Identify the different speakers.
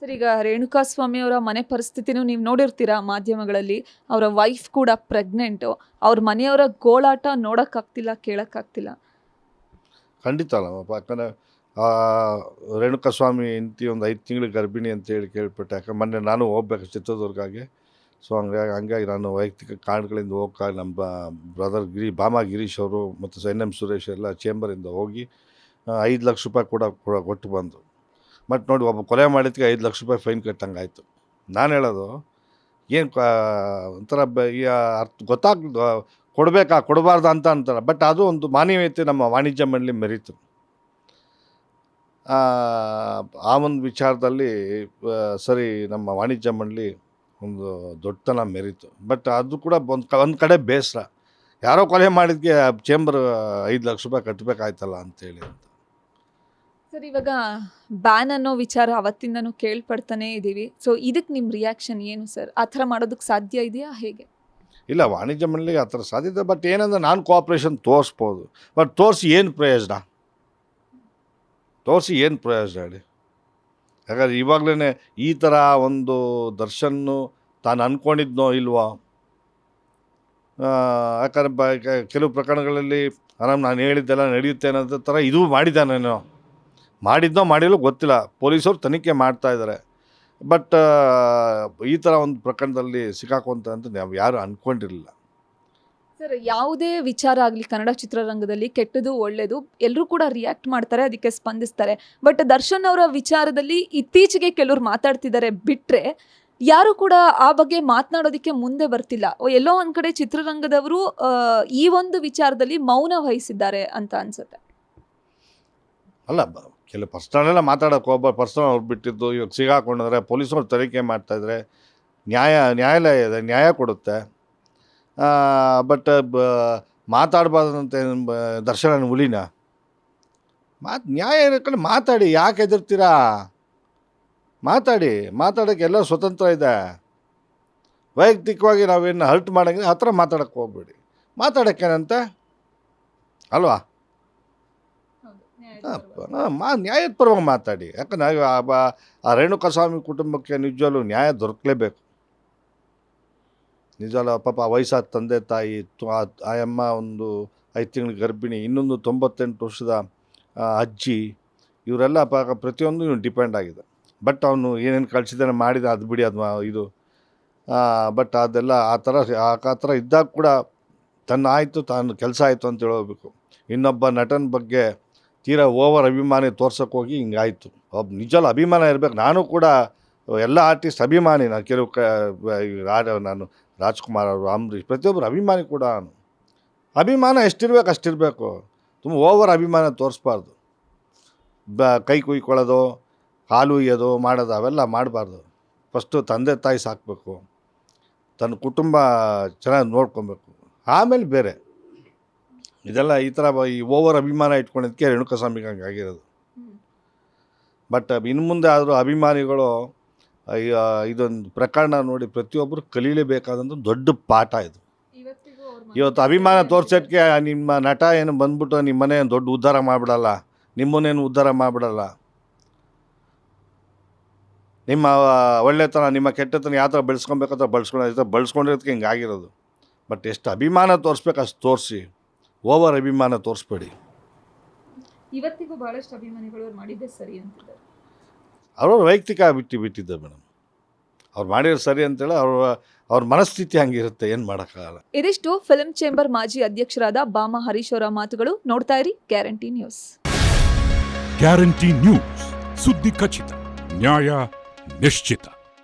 Speaker 1: Sir, ಈಗ ರೇಣುಕಾಸ್ವಾಮಿ ಅವರ ಮನೆ ಪರಿಸ್ಥಿತಿನೂ ನೀವು ನೋಡಿರ್ತೀರಾ ಮಾಧ್ಯಮಗಳಲ್ಲಿ. ಅವರ ವೈಫ್ ಕೂಡ ಪ್ರೆಗ್ನೆಂಟು. ಅವ್ರ ಮನೆಯವರ ಗೋಳಾಟ ನೋಡೋಕ್ಕಾಗ್ತಿಲ್ಲ, ಕೇಳೋಕ್ಕಾಗ್ತಿಲ್ಲ.
Speaker 2: ಖಂಡಿತ ಅಲ್ಲಪ್ಪ. ಯಾಕಂದರೆ ರೇಣುಕಾಸ್ವಾಮಿ ಹೆಂಡತಿ ಒಂದು 5 ತಿಂಗಳು ಗರ್ಭಿಣಿ ಅಂತೇಳಿ ಕೇಳ್ಪಟ್ಟೆ. ಯಾಕಂದ್ರೆ ಮೊನ್ನೆ ನಾನು ಹೋಗ್ಬೇಕು ಚಿತ್ರದುರ್ಗಗೆ. ಸೊ ಹಂಗಾಗಿ ನಾನು ವೈಯಕ್ತಿಕ ಕಾರಣಗಳಿಂದ ಹೋಗಕ್ಕೆ ನಮ್ಮ ಬ್ರದರ್ ಭಾಮ ಗಿರೀಶ್ ಅವರು ಮತ್ತು NM ಸುರೇಶ್ ಎಲ್ಲ ಚೇಂಬರಿಂದ ಹೋಗಿ 5 ಲಕ್ಷ ರೂಪಾಯಿ ಕೂಡ ಕೊಟ್ಟು ಬಂದರು. ಬಟ್ ನೋಡಿ, ಒಬ್ಬ ಕೊಲೆ ಮಾಡಿದ್ದಕ್ಕೆ 5 ಲಕ್ಷ ರೂಪಾಯಿ ಫೈನ್ ಕಟ್ಟಂಗೆ ಆಯಿತು. ನಾನು ಹೇಳೋದು ಏನು ಒಂಥರ ಗೊತ್ತಾಗ್ತದೆ, ಕೊಡಬೇಕಾ ಕೊಡಬಾರ್ದು ಅಂತ ಅಂತಾರೆ. ಬಟ್ ಅದು ಒಂದು ಮಾನವೀಯತೆ ನಮ್ಮ ವಾಣಿಜ್ಯ ಮಂಡಳಿ ಮೆರೀತು. ಆ ಒಂದು ವಿಚಾರದಲ್ಲಿ ಸರಿ ನಮ್ಮ ವಾಣಿಜ್ಯ ಮಂಡಳಿ ಒಂದು ದೊಡ್ಡತನ ಮೆರೀತು. ಬಟ್ ಅದು ಕೂಡ ಒಂದು ಕಡೆ ಬೇಸರ, ಯಾರೋ ಕೊಲೆ ಮಾಡಿದ್ದಕ್ಕೆ ಚೇಂಬರ್ 5 ಲಕ್ಷ ರೂಪಾಯಿ ಕಟ್ಟಬೇಕಾಯ್ತಲ್ಲ ಅಂತೇಳಿ ಅಂತ.
Speaker 1: ಸರ್, ಇವಾಗ ಬ್ಯಾನ್ ಅನ್ನೋ ವಿಚಾರ ಅವತ್ತಿಂದನೂ ಕೇಳ್ಪಡ್ತಾನೆ ಇದ್ದೀವಿ. ಸೊ ಇದಕ್ಕೆ ನಿಮ್ಮ ರಿಯಾಕ್ಷನ್ ಏನು ಸರ್? ಆ ಥರ ಮಾಡೋದಕ್ಕೆ ಸಾಧ್ಯ ಇದೆಯಾ, ಹೇಗೆ?
Speaker 2: ಇಲ್ಲ, ವಾಣಿಜ್ಯ ಮಂಡಳಿಗೆ ಆ ಥರ ಸಾಧ್ಯತೆ. ಬಟ್ ಏನಂದ್ರೆ ನಾನು ಕೋಆಪ್ರೇಷನ್ ತೋರಿಸ್ಬೋದು. ಬಟ್ ತೋರಿಸಿ ಏನು ಪ್ರಯೋಜನ? ಹೇಳಿ? ಯಾಕಂದರೆ ಇವಾಗಲೇ ಈ ಥರ ಒಂದು ದರ್ಶನ್ನು ತಾನು ಅಂದ್ಕೊಂಡಿದ್ನೋ ಇಲ್ವೋ. ಯಾಕಂದರೆ ಕೆಲವು ಪ್ರಕರಣಗಳಲ್ಲಿ ನಾನು ಹೇಳಿದ್ದೆಲ್ಲ ನಡೆಯುತ್ತೆ ಅನ್ನೋ ಥರ ಇದು ಮಾಡಿದ್ದಾನೇನೋ, ಮಾಡಿದ್ನೋ ಮಾಡಿಲ್ಲೋ ಗೊತ್ತಿಲ್ಲ. ಪೊಲೀಸರು ತನಿಖೆ ಮಾಡ್ತಾಯಿದ್ದಾರೆ. ಬಟ್ ಈ ಥರ ಒಂದು ಪ್ರಕರಣದಲ್ಲಿ ಸಿಕ್ಕಾಕೊಂತ ಅಂತ ನಾವು ಯಾರು ಅಂದ್ಕೊಂಡಿರಲಿಲ್ಲ.
Speaker 1: ಸರ್, ಯಾವುದೇ ವಿಚಾರ ಆಗಲಿ ಕನ್ನಡ ಚಿತ್ರರಂಗದಲ್ಲಿ ಕೆಟ್ಟದು ಒಳ್ಳೆಯದು ಎಲ್ಲರೂ ಕೂಡ ರಿಯಾಕ್ಟ್ ಮಾಡ್ತಾರೆ, ಅದಕ್ಕೆ ಸ್ಪಂದಿಸ್ತಾರೆ. ಬಟ್ ದರ್ಶನ್ ಅವರ ವಿಚಾರದಲ್ಲಿ ಇತ್ತೀಚೆಗೆ ಕೆಲವರು ಮಾತಾಡ್ತಿದ್ದಾರೆ ಬಿಟ್ಟರೆ ಯಾರು ಕೂಡ ಆ ಬಗ್ಗೆ ಮಾತನಾಡೋದಕ್ಕೆ ಮುಂದೆ ಬರ್ತಿಲ್ಲ. ಎಲ್ಲೋ ಒಂದು ಕಡೆ ಚಿತ್ರರಂಗದವರು ಈ ಒಂದು ವಿಚಾರದಲ್ಲಿ ಮೌನ ವಹಿಸಿದ್ದಾರೆ ಅಂತ ಅನ್ಸುತ್ತೆ.
Speaker 2: ಅಲ್ಲ, ಕೆಲವು ಪರ್ಸ್ನಲೆಲ್ಲ ಮಾತಾಡೋಕೆ ಹೋಗ್ಬಾರ್ದು. ಪರ್ಸ್ನಲ್ ಅವ್ರು ಬಿಟ್ಟಿದ್ದು ಇವಾಗ ಸಿಗಾಕೊಂಡಿದ್ರೆ ಪೊಲೀಸವ್ರು ತನಿಖೆ ಮಾಡ್ತಾಯಿದ್ರೆ ನ್ಯಾಯಾಲಯ ಇದೆ, ನ್ಯಾಯ ಕೊಡುತ್ತೆ. ಬಟ್ ಮಾತಾಡಬಾರ್ದಂತೆ ದರ್ಶನ ಹುಲಿನ ನ್ಯಾಯ ಇರಕೊಂಡು ಮಾತಾಡಿ, ಯಾಕೆ ಹೆದರ್ತೀರಾ? ಮಾತಾಡೋಕ್ಕೆ ಎಲ್ಲ ಸ್ವತಂತ್ರ ಇದೆ. ವೈಯಕ್ತಿಕವಾಗಿ ನಾವೇನು ಹರ್ಟ್ ಮಾಡೋಂಗಿದ್ರೆ ಆ ಥರ ಮಾತಾಡೋಕ್ಕೆ ಹೋಗ್ಬೇಡಿ. ಮಾತಾಡೋಕ್ಕೇನಂತೆ ಅಲ್ವಾ? ನ್ಯಾಯದ ಪರವಾಗಿ ಮಾತಾಡಿ. ಯಾಕಂದ್ರೆ ಆ ರೇಣುಕಾಸ್ವಾಮಿ ಕುಟುಂಬಕ್ಕೆ ನಿಜವಾಗ್ಲೂ ನ್ಯಾಯ ದೊರಕಲೇಬೇಕು. ನಿಜವಲ್ಲ, ಪಾಪ ವಯಸ್ಸಾದ ತಂದೆ ತಾಯಿ, ಆ ಅಮ್ಮ ಒಂದು 5 ತಿಂಗಳ ಗರ್ಭಿಣಿ, ಇನ್ನೊಂದು 98 ವರ್ಷದ ಅಜ್ಜಿ, ಇವರೆಲ್ಲ ಪ್ರತಿಯೊಂದು ಇವ್ನು ಡಿಪೆಂಡ್ ಆಗಿದೆ. ಬಟ್ ಅವನು ಏನೇನು ಕಳಿಸಿದ್ದಾನೆ ಮಾಡಿದ ಅದು ಬಿಡಿ, ಅದು ಇದು. ಬಟ್ ಅದೆಲ್ಲ ಆ ಥರ ಇದ್ದಾಗ ಕೂಡ ತಾನು ಕೆಲಸ ಆಯಿತು ಅಂತ ಹೇಳಬೇಕು. ಇನ್ನೊಬ್ಬ ನಟನ ಬಗ್ಗೆ ತೀರಾ ಓವರ್ ಅಭಿಮಾನಿ ತೋರ್ಸೋಕೆ ಹೋಗಿ ಹಿಂಗಾಯಿತು. ನಿಜವಲ್ಲ ಅಭಿಮಾನ ಇರಬೇಕು. ನಾನು ಕೂಡ ಎಲ್ಲ ಆರ್ಟಿಸ್ಟ್ ಅಭಿಮಾನಿ. ನಾನು ನಾನು ರಾಜ್ಕುಮಾರ್ ಅವರು, ಅಂಬರೀಷ್, ಪ್ರತಿಯೊಬ್ಬರು ಅಭಿಮಾನಿ ಕೂಡ. ಅಭಿಮಾನ ಎಷ್ಟಿರ್ಬೇಕು ಅಷ್ಟಿರಬೇಕು. ತುಂಬ ಓವರ್ ಅಭಿಮಾನ ತೋರಿಸ್ಬಾರ್ದು. ಕೈ ಕುಯ್ಕೊಳ್ಳೋದು, ಕಾಲು ಉಯ್ಯೋದು, ಮಾಡೋದು ಅವೆಲ್ಲ ಮಾಡಬಾರ್ದು. ಫಸ್ಟು ತಂದೆ ತಾಯಿ ಸಾಕಬೇಕು, ತನ್ನ ಕುಟುಂಬ ಚೆನ್ನಾಗಿ ನೋಡ್ಕೊಬೇಕು, ಆಮೇಲೆ ಬೇರೆ. ಇದೆಲ್ಲ ಈ ಥರ ಈ ಓವರ್ ಅಭಿಮಾನ ಇಟ್ಕೊಂಡಿದ್ದಕ್ಕೆ ರೇಣುಕಾಸ್ವಾಮಿಗೆ ಹಂಗೆ ಆಗಿರೋದು. ಬಟ್ ಇನ್ನು ಮುಂದೆ ಆದರೂ ಅಭಿಮಾನಿಗಳು ಇದೊಂದು ಪ್ರಕರಣ ನೋಡಿ ಪ್ರತಿಯೊಬ್ಬರು ಕಲೀಲೇಬೇಕಾದಂಥ ದೊಡ್ಡ ಪಾಠ ಇದು. ಇವತ್ತು ಅಭಿಮಾನ ತೋರ್ಸೋಕ್ಕೆ ನಿಮ್ಮ ನಟ ಏನು ಬಂದ್ಬಿಟ್ಟು ನಿಮ್ಮ ಮನೆ ದೊಡ್ಡ ಉದ್ಧಾರ ಮಾಡಿಬಿಡಲ್ಲ, ನಿಮ್ಮನ್ನೇನು ಉದ್ಧಾರ ಮಾಡಿಬಿಡಲ್ಲ. ನಿಮ್ಮ ಒಳ್ಳೆತನ, ನಿಮ್ಮ ಕೆಟ್ಟತನ ಯಾವ ಥರ ಬೆಳೆಸ್ಕೊಬೇಕಂತ ಬಳಸ್ಕೊಂಡಿರೋದಕ್ಕೆ ಹಿಂಗೆ ಆಗಿರೋದು. ಬಟ್ ಎಷ್ಟು ಅಭಿಮಾನ ತೋರಿಸ್ಬೇಕು ಅಷ್ಟು ತೋರಿಸಿ, ಓವರ್ ಅಭಿಮಾನ ತೋರಿಸ್ಬೇಡಿ.
Speaker 1: ಇವತ್ತಿಗೂ ಬಹಳಷ್ಟು ಅಭಿಮಾನಿಗಳು ಮಾಡಿದ್ದೆ ಸರಿ ಅಂತಿದ್ದಾರೆ.
Speaker 2: ಅವ್ರವ್ರ ವೈಯಕ್ತಿಕ ಬಿಟ್ಟಿದ್ದೆ ಮೇಡಮ್. ಅವ್ರು ಮಾಡಿರೋ ಸರಿ ಅಂತೇಳಿ ಅವ್ರ ಮನಸ್ಥಿತಿ ಹಂಗಿರುತ್ತೆ, ಏನು ಮಾಡೋಕ್ಕಾಗಲ್ಲ.
Speaker 1: ಇದಿಷ್ಟು ಫಿಲ್ಮ್ ಚೇಂಬರ್ ಮಾಜಿ ಅಧ್ಯಕ್ಷರಾದ ಭಾಮ ಹರೀಶ್ ಅವರ ಮಾತುಗಳು. ನೋಡ್ತಾ ಇರಿ ಗ್ಯಾರಂಟಿ ನ್ಯೂಸ್.
Speaker 3: ಗ್ಯಾರಂಟಿ ನ್ಯೂಸ್, ಸುದ್ದಿ ಖಚಿತ, ನ್ಯಾಯ ನಿಶ್ಚಿತ.